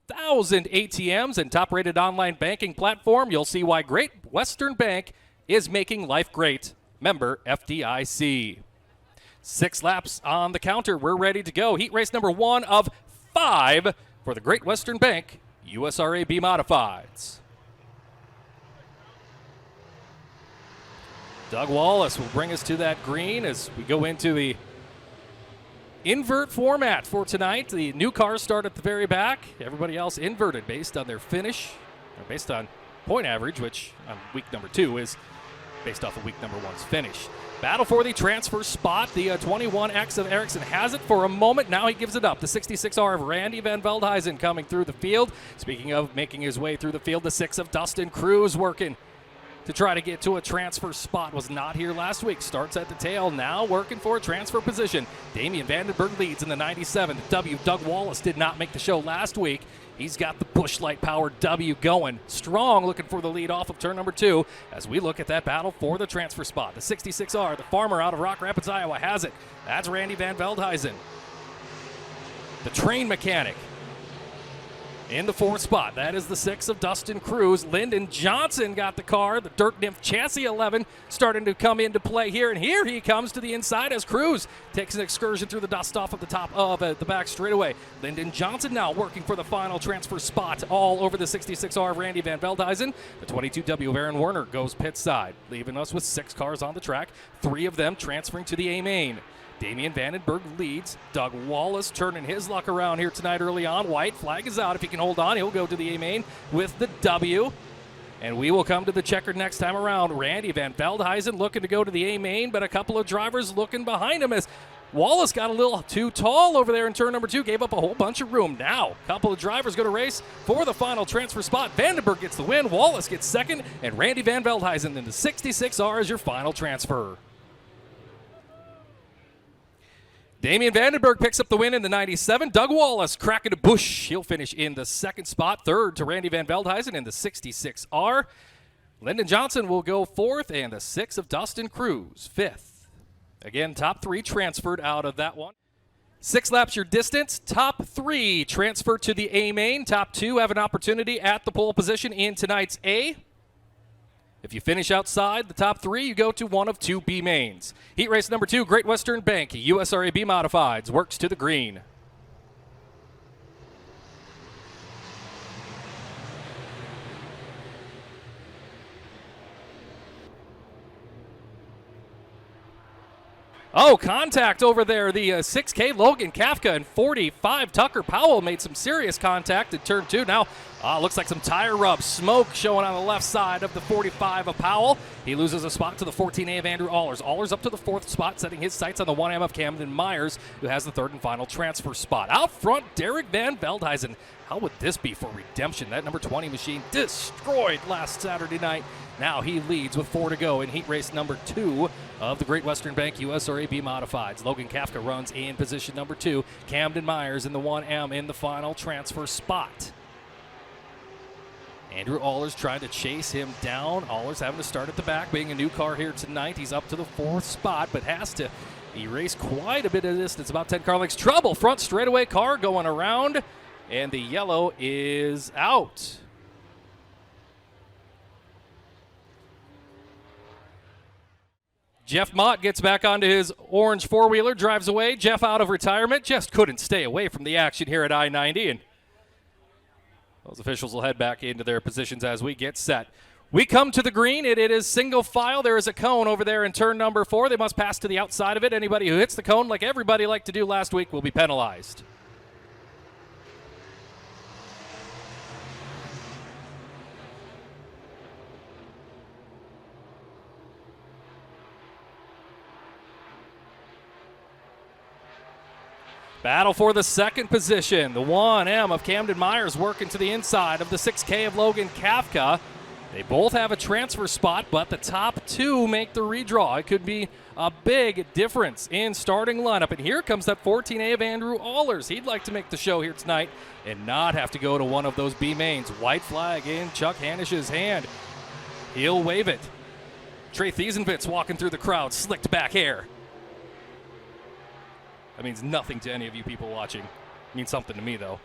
1,000 ATMs and top-rated online banking platform, you'll see why Great Western Bank is making life great. Member FDIC. 6 laps on the counter. We're ready to go. Heat race number 1 of 5 for the Great Western Bank USRA B-Modifieds. Doug Wallace will bring us to that green as we go into the invert format for tonight. The new cars start at the very back. Everybody else inverted based on their finish, or based on point average, which on week number 2 is based off of week number 1's finish. Battle for the transfer spot. The 21X of Ericsson has it for a moment. Now he gives it up. The 66R of Randy Van Veldhuizen coming through the field. Speaking of making his way through the field, the 6 of Dustin Cruz working to try to get to a transfer spot. Was not here last week. Starts at the tail. Now working for a transfer position. Damian Vandenberg leads in the 97. The W. Doug Wallace did not make the show last week. He's got the Busch Light Power W going strong, looking for the lead off of turn number 2 as we look at that battle for the transfer spot. The 66R, the farmer out of Rock Rapids, Iowa, has it. That's Randy Van Veldhuizen. The train mechanic in the 4th spot. That is the 6 of Dustin Cruz. Lyndon Johnson got the car. The Dirt Nymph Chassis 11 starting to come into play here. And here he comes to the inside as Cruz takes an excursion through the dust off of the top of the back straightaway. Lyndon Johnson now working for the final transfer spot all over the 66R of Randy Van Veldhuizen. The 22W of Aaron Werner goes pit side, leaving us with 6 cars on the track, 3 of them transferring to the A main. Damian Vandenberg leads. Doug Wallace turning his luck around here tonight early on. White flag is out. If he can hold on, he'll go to the A main with the W. And we will come to the checkered next time around. Randy Van Veldhuizen looking to go to the A main, but a couple of drivers looking behind him as Wallace got a little too tall over there in turn number 2, gave up a whole bunch of room. Now, a couple of drivers going to race for the final transfer spot. Vandenberg gets the win, Wallace gets second, and Randy Van Veldhuizen in the 66R is your final transfer. Damian Vandenberg picks up the win in the 97. Doug Wallace cracking a Busch. He'll finish in the 2nd spot. 3rd to Randy Van Veldhuizen in the 66R. Lyndon Johnson will go 4th, and the 6 of Dustin Cruz 5th. Again, top 3 transferred out of that one. 6 laps your distance. Top 3 transfer to the A main. Top 2 have an opportunity at the pole position in tonight's A. If you finish outside the top 3, you go to one of 2 B mains. Heat race number 2, Great Western Bank, USRA B-Modifieds, works to the green. Oh, contact over there. The 6K Logan Kafka and 45 Tucker Powell made some serious contact in turn 2. Now, looks like some tire rub. Smoke showing on the left side of the 45 of Powell. He loses a spot to the 14A of Andrew Allers. Allers up to the 4th spot, setting his sights on the 1M of Camden Myers, who has the 3rd and final transfer spot. Out front, Derek Van Veldhuizen. How would this be for redemption? That number 20 machine destroyed last Saturday night. Now he leads with 4 to go in heat race number 2 of the Great Western Bank USRA B-Modifieds. Logan Kafka runs in position number 2. Camden Myers in the 1M in the final transfer spot. Andrew Allers trying to chase him down. Allers having to start at the back, being a new car here tonight. He's up to the 4th spot, but has to erase quite a bit of distance, about 10 car lengths. Trouble, front straightaway car going around, and the yellow is out. Jeff Mott gets back onto his orange four-wheeler, drives away. Jeff out of retirement, just couldn't stay away from the action here at I-90, and those officials will head back into their positions as we get set. We come to the green. It is single file. There is a cone over there in turn number 4. They must pass to the outside of it. Anybody who hits the cone, like everybody liked to do last week, will be penalized. Battle for the 2nd position. The 1M of Camden Myers working to the inside of the 6K of Logan Kafka. They both have a transfer spot, but the top 2 make the redraw. It could be a big difference in starting lineup. And here comes that 14A of Andrew Allers. He'd like to make the show here tonight and not have to go to one of those B mains. White flag in Chuck Hanish's hand. He'll wave it. Trey Thiesenvitz walking through the crowd, slicked back hair. That means nothing to any of you people watching. It means something to me, though.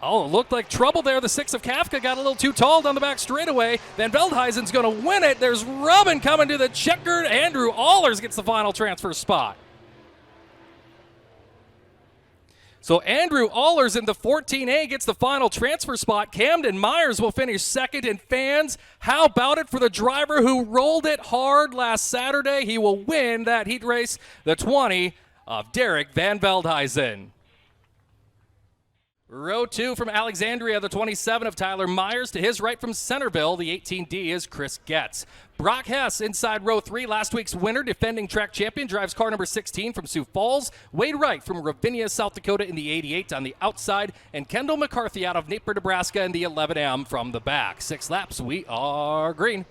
Oh, it looked like trouble there. The 6 of Kafka got a little too tall down the back straightaway. Van Veldhuizen's going to win it. There's Rubin coming to the checkered. Andrew Allers gets the final transfer spot. So Andrew Allers in the 14A gets the final transfer spot. Camden Myers will finish second. And fans, how about it for the driver who rolled it hard last Saturday? He will win that heat race, the 20 of Derek Van Veldhuizen. Row 2 from Alexandria, the 27 of Tyler Myers. To his right from Centerville, the 18D is Chris Getz. Brock Hess inside row 3, last week's winner, defending track champion, drives car number 16 from Sioux Falls. Wade Wright from Ravinia, South Dakota in the 88 on the outside. And Kendall McCarthy out of Napier, Nebraska in the 11M from the back. 6 laps, we are green.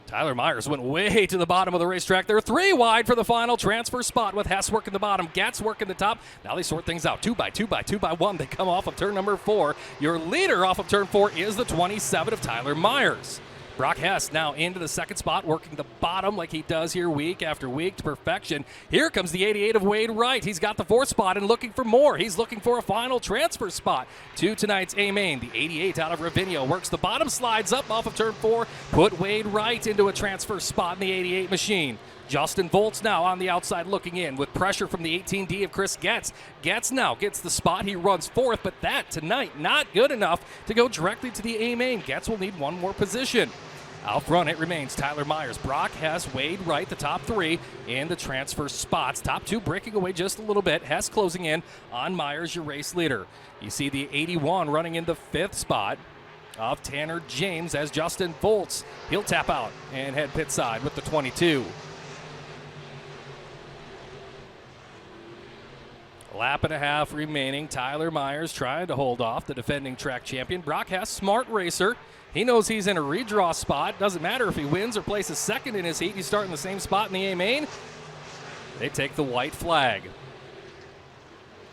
Tyler Myers went way to the bottom of the racetrack. They're 3 wide for the final transfer spot with Hess working the bottom, Gatz working the top. Now they sort things out 2 by 2 by 2 by 1. They come off of turn number 4. Your leader off of turn 4 is the 27 of Tyler Myers. Brock Hess now into the second spot, working the bottom like he does here week after week to perfection. Here comes the 88 of Wade Wright. He's got the 4th spot and looking for more. He's looking for a final transfer spot to tonight's A-Main. The 88 out of Ravinia works the bottom, slides up off of turn 4, put Wade Wright into a transfer spot in the 88 machine. Justin Volts now on the outside looking in with pressure from the 18D of Chris Getz. Getz now gets the spot. He runs 4th, but that tonight not good enough to go directly to the A-Main. Getz will need one more position. Out front, it remains Tyler Myers, Brock Hess, Wade Wright, the top 3 in the transfer spots. Top 2 breaking away just a little bit. Hess closing in on Myers, your race leader. You see the 81 running in the 5th spot of Tanner James as Justin Volts. He'll tap out and head pit side with the 22. Lap and a half remaining. Tyler Myers trying to hold off the defending track champion. Brock Hess, smart racer. He knows he's in a redraw spot. Doesn't matter if he wins or places second in his heat. He's starting the same spot in the A-Main. They take the white flag.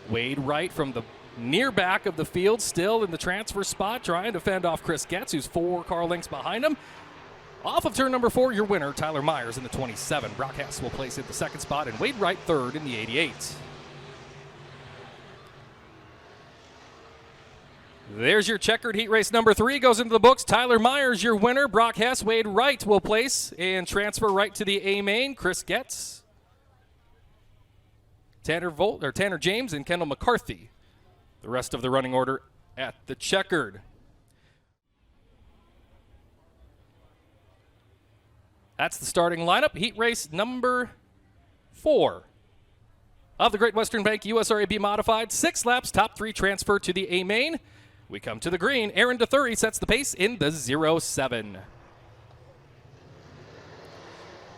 Wade Wright from the near back of the field, still in the transfer spot, trying to fend off Chris Getz, who's 4 car lengths behind him. Off of turn number 4, your winner, Tyler Myers in the 27. Brock Hess will place in the 2nd spot, and Wade Wright 3rd in the 88. There's your checkered heat race number 3. Goes into the books. Tyler Myers, your winner. Brock Hess, Wade Wright will place and transfer right to the A-Main. Chris Getz, Tanner James, and Kendall McCarthy. The rest of the running order at the checkered. That's the starting lineup. Heat race number 4 of the Great Western Bank USRA B-Modified. 6 laps, top 3 transfer to the A-Main. We come to the green. Aaron DeThury sets the pace in the 07.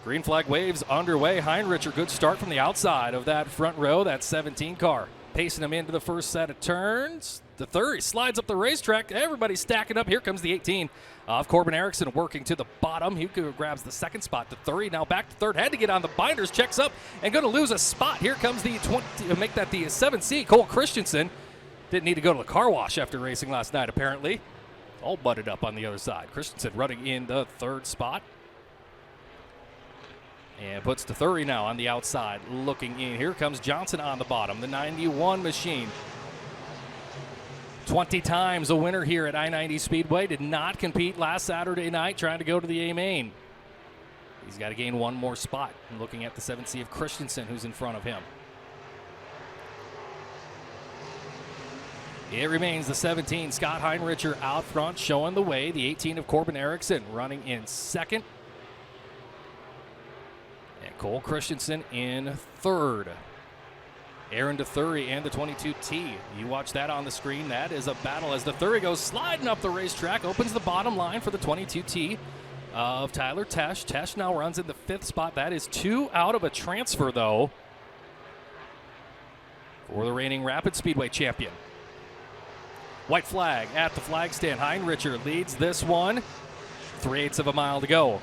Green flag waves underway. Heinrich, a good start from the outside of that front row, that 17 car. Pacing him into the first set of turns. DeThury slides up the racetrack. Everybody's stacking up. Here comes the 18 of Corbin Erickson working to the bottom. He grabs the 2nd spot. DeThury now back to 3rd. Had to get on the binders. Checks up and going to lose a spot. Here comes the 20 to make that the 7C. Cole Christensen. Didn't need to go to the car wash after racing last night, apparently. All butted up on the other side. Christensen running in the 3rd spot. And puts DeThury now on the outside, looking in. Here comes Johnson on the bottom, the 91 machine. 20 times a winner here at I-90 Speedway. Did not compete last Saturday night, trying to go to the A-Main. He's got to gain one more spot. I'm looking at the 7C of Christensen, who's in front of him. It remains the 17, Scott Heinricher out front, showing the way. The 18 of Corbin Erickson running in 2nd. And Cole Christensen in 3rd. Aaron DeThury and the 22T. You watch that on the screen. That is a battle as DeThury goes sliding up the racetrack, opens the bottom line for the 22T of Tyler Tesh. Tesh now runs in the 5th spot. That is 2 out of a transfer, though, for the reigning Rapid Speedway champion. White flag at the flag stand. Heinricher leads this one. 3/8 of a mile to go.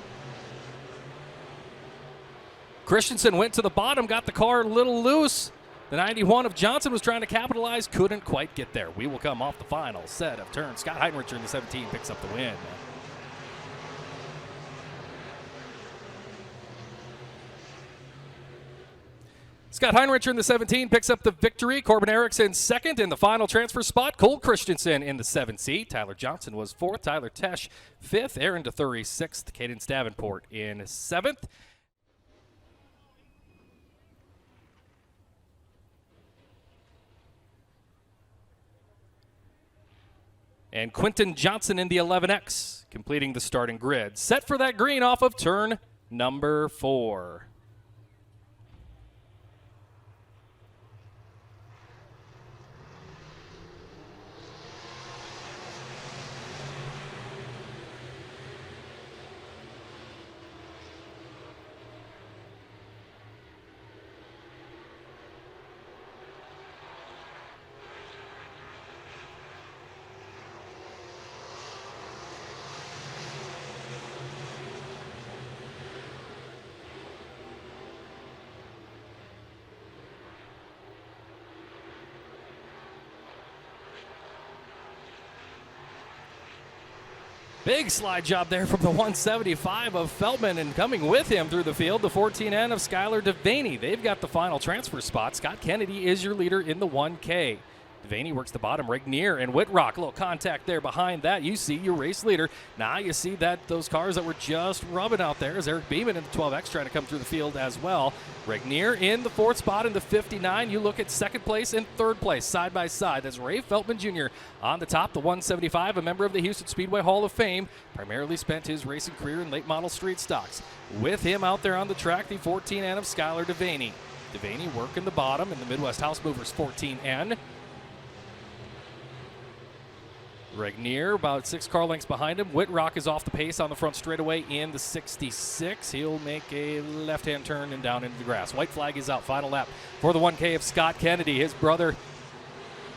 Christensen went to the bottom, got the car a little loose. The 91 of Johnson was trying to capitalize, couldn't quite get there. We will come off the final set of turns. Scott Heinricher in the 17 picks up the win. Scott Heinricher in the 17 picks up the victory. Corbin Erickson second in the final transfer spot. Cole Christensen in the 7th seat. Tyler Johnson was 4th. Tyler Tesh 5th. Aaron DeThury 6th. Cadence Davenport in 7th. And Quentin Johnson in the 11X, completing the starting grid. Set for that green off of turn number 4. Big slide job there from the 175 of Feltman, and coming with him through the field, the 14N of Skylar Devaney. They've got the final transfer spot. Scott Kennedy is your leader in the 1K. Devaney works the bottom. Regnier and Whitrock. A little contact there behind that. You see your race leader. Now you see that those cars that were just rubbing out there is Eric Beeman in the 12X trying to come through the field as well. Regnier in the 4th spot in the 59. You look at 2nd place and 3rd place side by side. That's Ray Feltman Jr. on the top. The 175, a member of the Houston Speedway Hall of Fame, primarily spent his racing career in late model street stocks. With him out there on the track, the 14N of Skylar Devaney. Devaney working the bottom in the Midwest House Movers 14N. Regnier about 6 car lengths behind him. Whitrock is off the pace on the front straightaway in the 66. He'll make a left-hand turn and down into the grass. White flag is out. Final lap for the 1K of Scott Kennedy. His brother,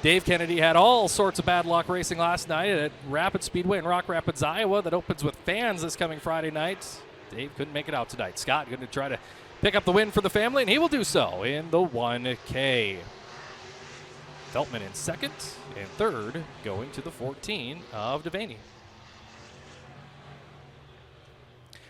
Dave Kennedy, had all sorts of bad luck racing last night at Rapid Speedway in Rock Rapids, Iowa. That opens with fans this coming Friday night. Dave couldn't make it out tonight. Scott going to try to pick up the win for the family, and he will do so in the 1K. Feltman in 2nd, and 3rd going to the 14 of Devaney.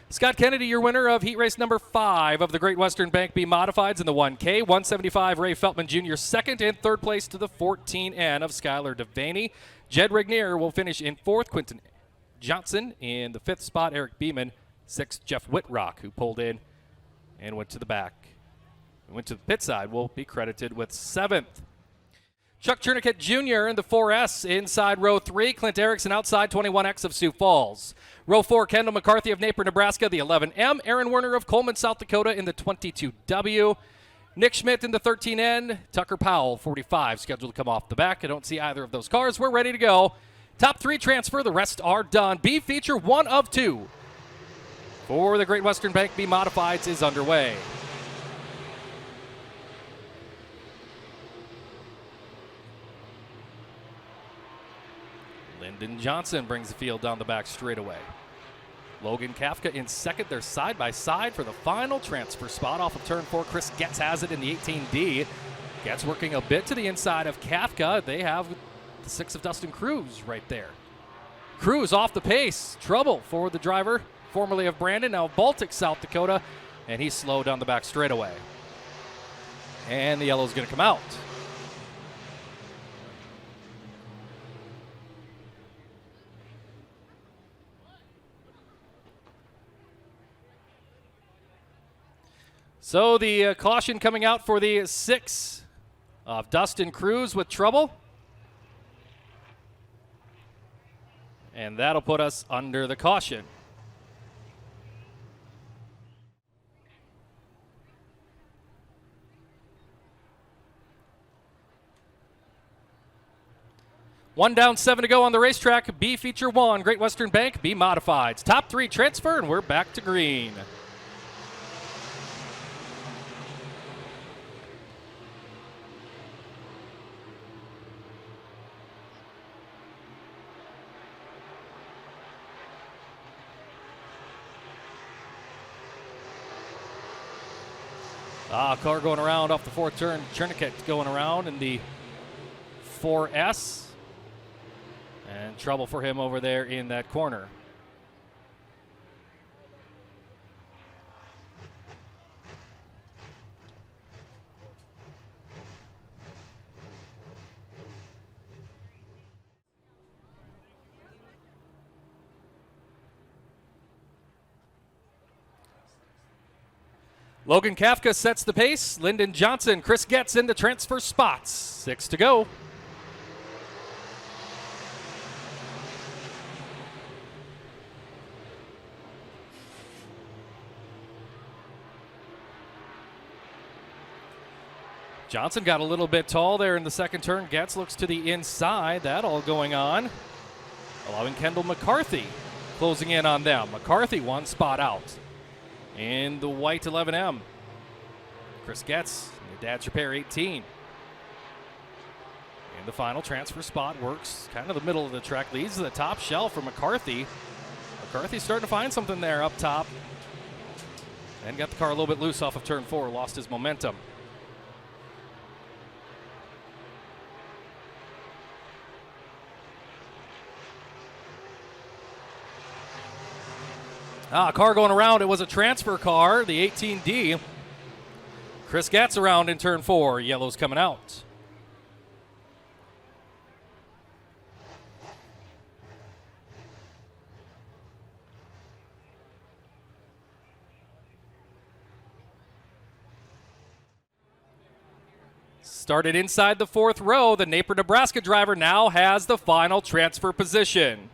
Scott Kennedy, your winner of heat race number 5 of the Great Western Bank B-Modifieds in the 1K. 175, Ray Feltman Jr. 2nd, and 3rd place to the 14N of Skylar Devaney. Jed Regnier will finish in 4th. Quentin Johnson in the 5th spot. Eric Beeman 6th. Jeff Whitrock, who pulled in and went to the back. Went to the pit side, will be credited with 7th. Chuck Cherniket Jr. in the 4S inside row 3. Clint Erickson outside 21X of Sioux Falls. Row 4, Kendall McCarthy of Napier, Nebraska, the 11M. Aaron Werner of Coleman, South Dakota in the 22W. Nick Schmidt in the 13N. Tucker Powell, 45, scheduled to come off the back. I don't see either of those cars. We're ready to go. Top 3 transfer. The rest are done. B feature 1 of 2 for the Great Western Bank B-Modifieds is underway. Lyndon Johnson brings the field down the back straightaway. Logan Kafka in 2nd. They're side by side for the final transfer spot off of turn 4. Chris Getz has it in the 18D. Getz working a bit to the inside of Kafka. They have the 6 of Dustin Cruz right there. Cruz off the pace. Trouble for the driver, formerly of Brandon, now Baltic, South Dakota, and he's slow down the back straightaway. And the yellow's going to come out. So the caution coming out for the 6 of Dustin Cruz with trouble. And that'll put us under the caution. One down, 7 to go on the racetrack. B feature 1, Great Western Bank B-Modifieds. Top 3 transfer, and we're back to green. Car going around off the 4th turn. Cherniket going around in the 4S. And trouble for him over there in that corner. Logan Kafka sets the pace. Lyndon Johnson, Chris Getz into transfer spots. 6 to go. Johnson got a little bit tall there in the second turn. Getz looks to the inside. That all going on. Allowing Kendall McCarthy closing in on them. McCarthy 1 spot out in the white 11M. Chris Getz, Dad's Repair 18. In the final transfer spot, works kind of the middle of the track, leads to the top shelf for McCarthy. McCarthy's starting to find something there up top. And got the car a little bit loose off of turn 4, lost his momentum. Car going around. It was a transfer car, the 18D. Chris Getz around in turn 4. Yellow's coming out. Started inside the 4th row. The Napier, Nebraska driver now has the final transfer position.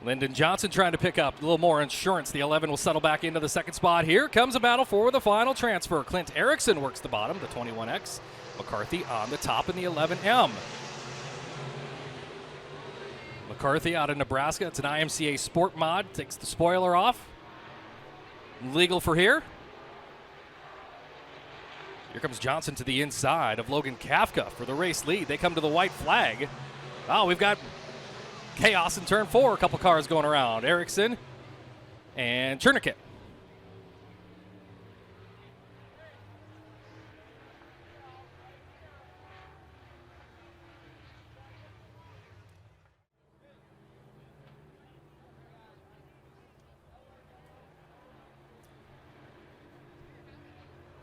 Lyndon Johnson trying to pick up a little more insurance. The 11 will settle back into the second spot. Here comes a battle for the final transfer. Clint Erickson works the bottom, the 21X. McCarthy on the top in the 11M. McCarthy out of Nebraska. It's an IMCA Sport mod. Takes the spoiler off. Legal for here. Here comes Johnson to the inside of Logan Kafka for the race lead. They come to the white flag. Oh, we've got chaos in turn 4. A couple cars going around. Erickson and Cherniket.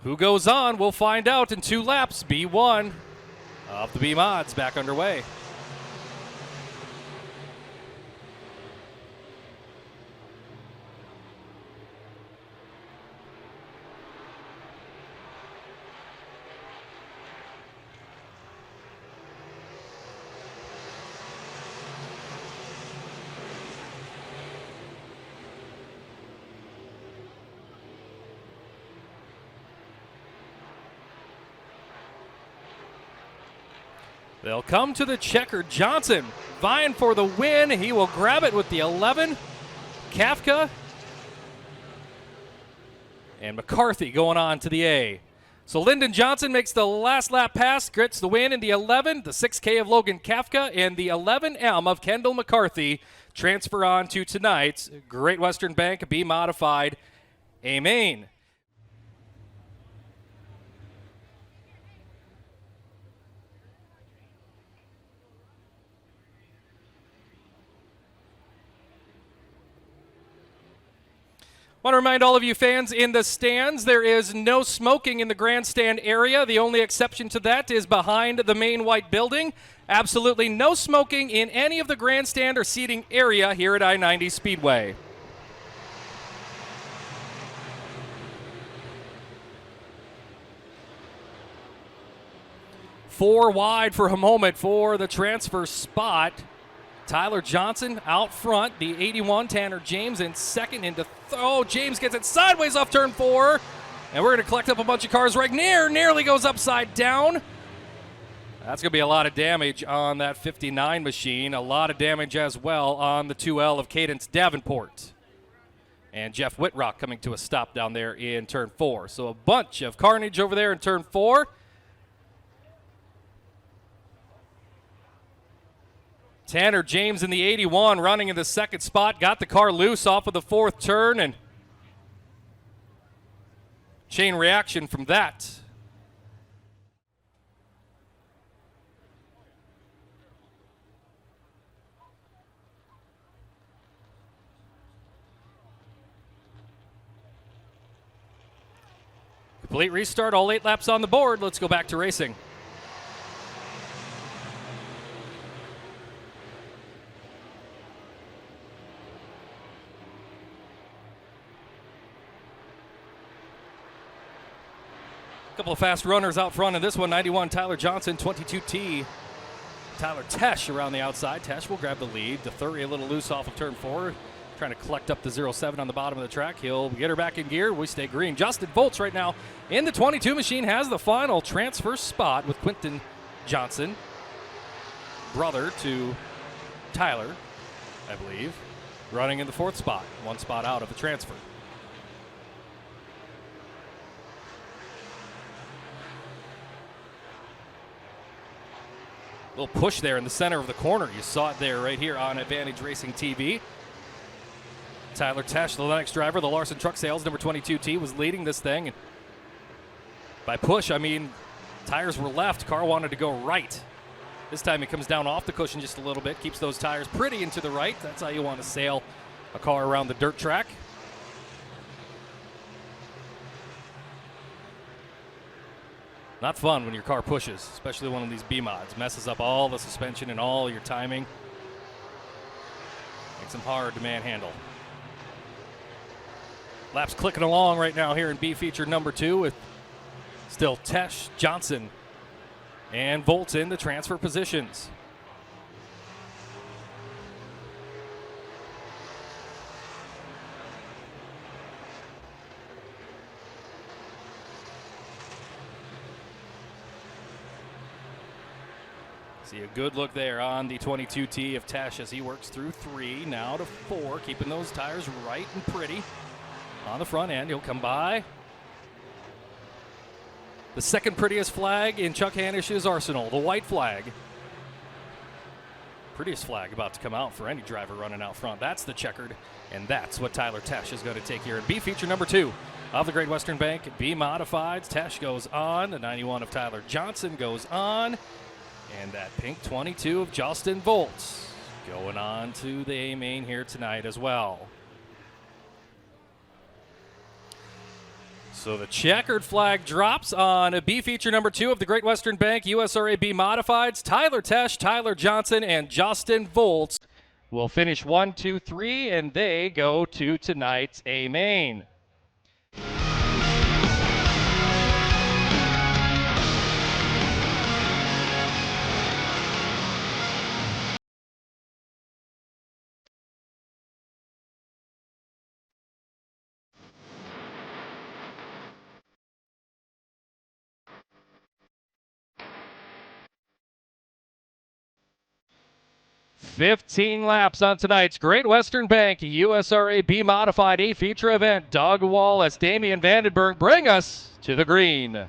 Who goes on? We'll find out in 2 laps. B1 of the B-Mods back underway. They'll come to the checker. Johnson vying for the win. He will grab it with the 11. Kafka and McCarthy going on to the A. So Lyndon Johnson makes the last lap pass, gets the win in the 11, the 6K of Logan Kafka, and the 11M of Kendall McCarthy transfer on to tonight's Great Western Bank B-Modified A main. I want to remind all of you fans in the stands, there is no smoking in the grandstand area. The only exception to that is behind the main white building. Absolutely no smoking in any of the grandstand or seating area here at I-90 Speedway. Four wide for a moment for the transfer spot. Tyler Johnson out front, the 81, Tanner James in second into James gets it sideways off turn 4, and we're going to collect up a bunch of cars right nearly goes upside down. That's going to be a lot of damage on that 59 machine, a lot of damage as well on the 2L of Cadence Davenport. And Jeff Whitrock coming to a stop down there in turn 4. So a bunch of carnage over there in turn 4. Tanner James in the 81 running in the second spot. Got the car loose off of the 4th turn, and chain reaction from that. Complete restart, all 8 laps on the board. Let's go back to racing. Couple of fast runners out front in this one. 91 Tyler Johnson, 22T Tyler Tesh around the outside. Tesh will grab the lead. DeThury a little loose off of turn 4. Trying to collect up the 0-7 on the bottom of the track. He'll get her back in gear. We stay green. Justin Volts right now in the 22 machine has the final transfer spot with Quentin Johnson, brother to Tyler, I believe, running in the 4th spot. 1 spot out of the transfer. Little push there in the center of the corner. You saw it there right here on Advantage Racing TV. Tyler Tesh, the Lennox driver, the Larson Truck Sales, number 22T, was leading this thing. And by push, I mean tires were left. Car wanted to go right. This time it comes down off the cushion just a little bit, keeps those tires pretty into the right. That's how you want to sail a car around the dirt track. Not fun when your car pushes, especially one of these B-Mods. Messes up all the suspension and all your timing. Makes them hard to manhandle. Laps clicking along right now here in B feature number 2 with still Tesh, Johnson, and Volts in the transfer positions. See a good look there on the 22T of Tesh as he works through 3, now to 4, keeping those tires right and pretty. On the front end, he'll come by. The second prettiest flag in Chuck Hanish's arsenal, the white flag. Prettiest flag about to come out for any driver running out front. That's the checkered, and that's what Tyler Tesh is going to take here in B feature number 2 of the Great Western Bank B-Modifieds. Tesh goes on. The 91 of Tyler Johnson goes on. And that pink 22 of Justin Volts going on to the A-main here tonight as well. So the checkered flag drops on a B feature number 2 of the Great Western Bank USRA B-Modifieds. Tyler Tesh, Tyler Johnson, and Justin Volts will finish 1, 2, 3, and they go to tonight's A-main. "15 laps on tonight's Great Western Bank USRA B-Modified A-Feature event. Doug Wallace, Damian Vandenberg bring us to the green."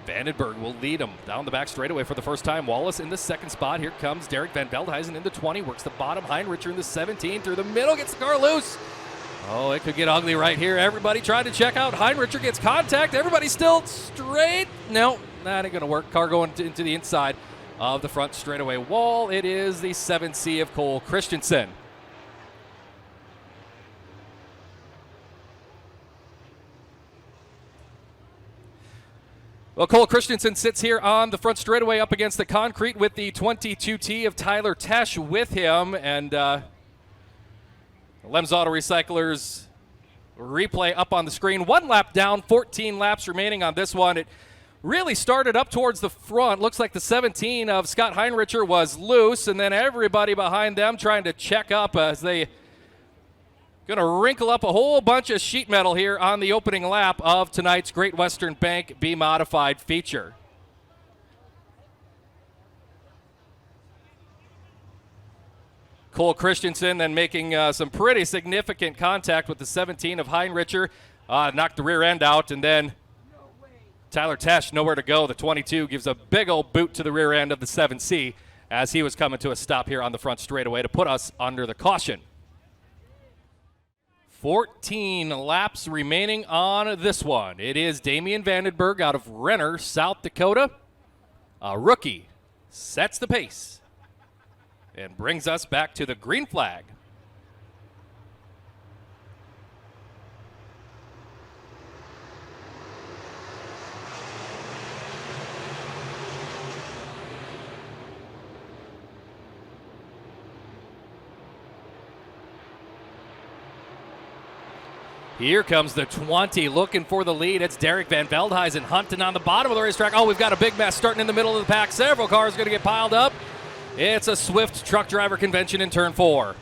Vandenberg will lead him down the back straightaway for the first time. Wallace in the 2nd spot. Here comes Derek Van Veldhuizen in the 20. Works the bottom. Heinricher in the 17. Through the middle. Gets the car loose. Oh, it could get ugly right here. Everybody tried to check out. Heinricher gets contact. Everybody still straight. No, that ain't going to work. Car going into the inside of the front straightaway wall. It is the 7C of Cole Christensen. Well, Cole Christensen sits here on the front straightaway up against the concrete with the 22T of Tyler Tesh with him. And Lem's Auto Recyclers replay up on the screen. 1 lap down, 14 laps remaining on this one. It really started up towards the front. Looks like the 17 of Scott Heinricher was loose, and then everybody behind them trying to check up as they going to wrinkle up a whole bunch of sheet metal here on the opening lap of tonight's Great Western Bank B-Modified feature. Cole Christensen then making some pretty significant contact with the 17 of Heinricher. Knocked the rear end out, and then Tyler Tesh nowhere to go. The 22 gives a big old boot to the rear end of the 7C as he was coming to a stop here on the front straightaway to put us under the caution. 14 laps remaining on this one. It is Damian Vandenberg out of Renner, South Dakota. A rookie sets the pace and brings us back to the green flag. Here comes the 20, looking for the lead. It's Derek Van Veldhuizen hunting on the bottom of the racetrack. Oh, we've got a big mess starting in the middle of the pack. Several cars going to get piled up. It's a swift truck driver convention in turn 4.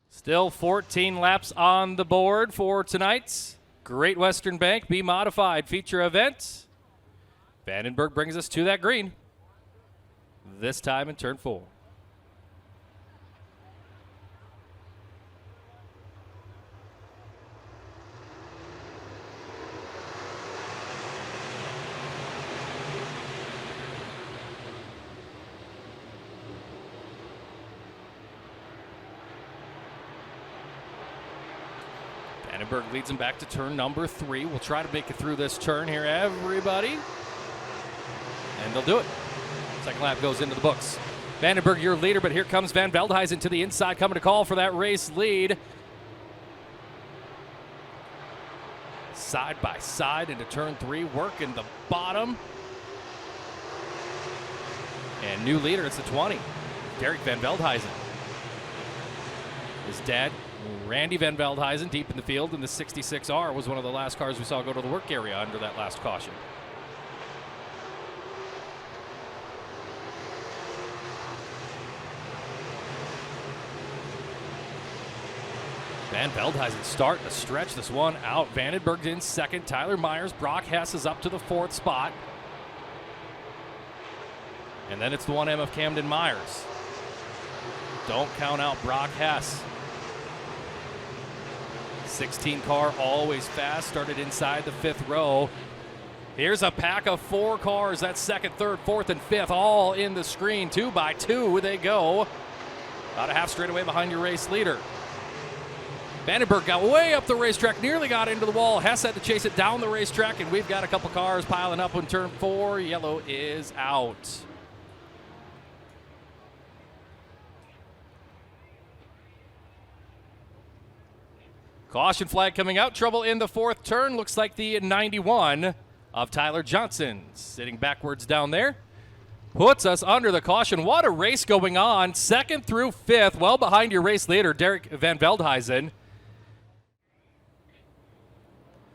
Still 14 laps on the board for tonight's Great Western Bank B-Modified feature event. Vandenberg brings us to that green, this time in turn 4. Vandenberg leads him back to turn number 3. We'll try to make it through this turn here, everybody. And they'll do it. Second lap goes into the books. Vandenberg, your leader, but here comes Van Veldhuizen to the inside, coming to call for that race lead. Side by side into turn 3, working the bottom. And new leader, it's the 20, Derek Van Veldhuizen. His dad, Randy Van Veldhuizen, deep in the field in the 66R, was one of the last cars we saw go to the work area under that last caution. Van Veldhuizen starting to stretch this one out. Vandenberg in second. Tyler Myers. Brock Hess is up to the 4th spot. And then it's the 1M of Camden Myers. Don't count out Brock Hess. 16 car, always fast. Started inside the 5th row. Here's a pack of 4 cars. That's 2nd, 3rd, 4th, and 5th, all in the screen. 2 by 2 they go. About a half straightaway behind your race leader. Vandenberg got way up the racetrack, nearly got into the wall. Hess had to chase it down the racetrack, and we've got a couple cars piling up on turn 4. Yellow is out. Caution flag coming out. Trouble in the 4th turn. Looks like the 91 of Tyler Johnson sitting backwards down there. Puts us under the caution. What a race going on. 2nd through 5th, well behind your race leader, Derek Van Veldhuizen.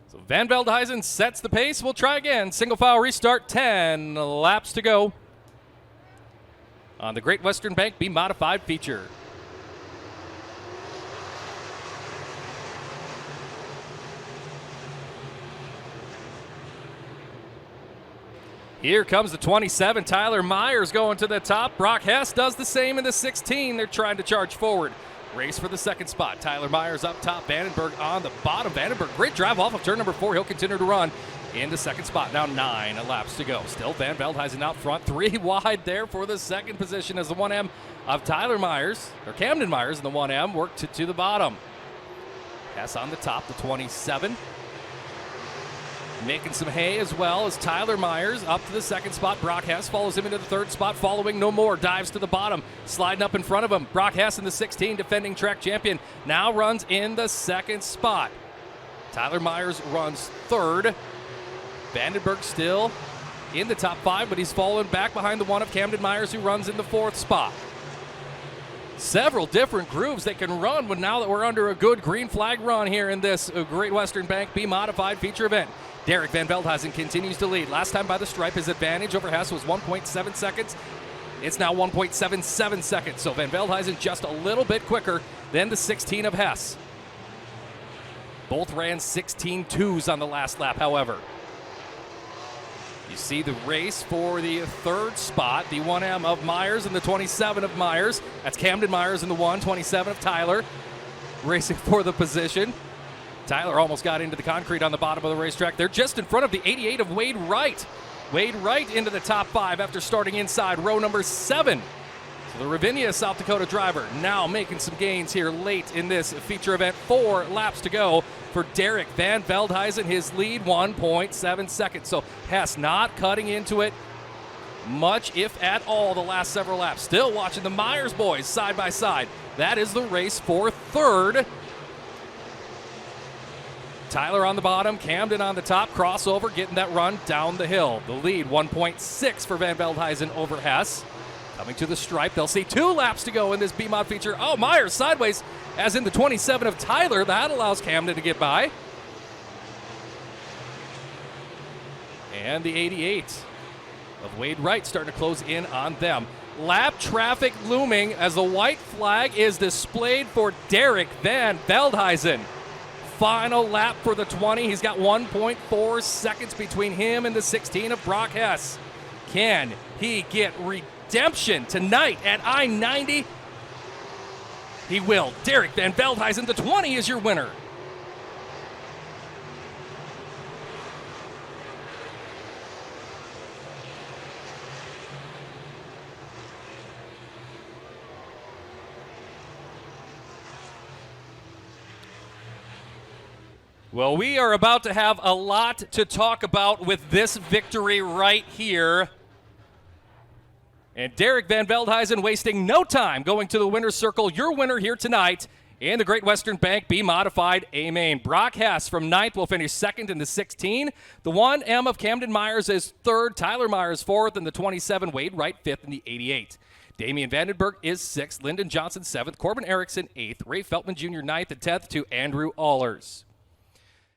So Van Veldhuizen sets the pace. We'll try again. Single file restart, 10 laps to go on the Great Western Bank B-Modified feature. Here comes the 27, Tyler Myers going to the top. Brock Hess does the same in the 16. They're trying to charge forward. Race for the 2nd spot. Tyler Myers up top, Vandenberg on the bottom. Vandenberg, great drive off of turn number 4. He'll continue to run into 2nd spot. Now 9 laps to go. Still Van Veldhuizen out front. 3 wide there for the 2nd position as the 1M of Tyler Myers, or Camden Myers, and the 1M worked to the bottom. Hess on the top, the 27. Making some hay as well as Tyler Myers up to the 2nd spot. Brock Hess follows him into the 3rd spot, following no more. Dives to the bottom, sliding up in front of him. Brock Hess in the 16, defending track champion, now runs in the 2nd spot. Tyler Myers runs 3rd. Vandenberg still in the top 5, but he's fallen back behind the 1 of Camden Myers, who runs in the 4th spot. Several different grooves they can run now that we're under a good green flag run here in this Great Western Bank B-Modified feature event. Derek Van Veldhuizen continues to lead. Last time by the stripe, his advantage over Hess was 1.7 seconds. It's now 1.77 seconds. So Van Veldhuizen just a little bit quicker than the 16 of Hess. Both ran 16.2s on the last lap, however. You see the race for the 3rd spot, the 1M of Myers and the 27 of Myers. That's Camden Myers and the 27 of Tyler racing for the position. Tyler almost got into the concrete on the bottom of the racetrack. They're just in front of the 88 of Wade Wright. Wade Wright into the top 5 after starting inside row number 7. So the Ravinia, South Dakota driver now making some gains here late in this feature event. 4 laps to go for Derek Van Veldhuizen. His lead, 1.7 seconds. So Hess not cutting into it much, if at all, the last several laps. Still watching the Myers boys side by side. That is the race for 3rd. Tyler on the bottom, Camden on the top, crossover, getting that run down the hill. The lead, 1.6 for Van Veldhuizen over Hess. Coming to the stripe, they'll see 2 laps to go in this B-Mod feature. Oh, Myers sideways, as in the 27 of Tyler. That allows Camden to get by. And the 88 of Wade Wright starting to close in on them. Lap traffic looming as the white flag is displayed for Derek Van Veldhuizen. Final lap for the 20. He's got 1.4 seconds between him and the 16 of Brock Hess. Can he get redemption tonight at I-90? He will. Derek Van Veldhuizen, the 20 is your winner. Well, we are about to have a lot to talk about with this victory right here. And Derek Van Veldhuizen wasting no time going to the winner's circle. Your winner here tonight in the Great Western Bank B-Modified A-Main. Brock Hess from 9th will finish 2nd in the 16. The 1M of Camden Myers is 3rd. Tyler Myers 4th in the 27. Wade Wright 5th in the 88. Damian Vandenberg is 6th. Lyndon Johnson 7th. Corbin Erickson 8th. Ray Feltman Jr. 9th and 10th to Andrew Allers.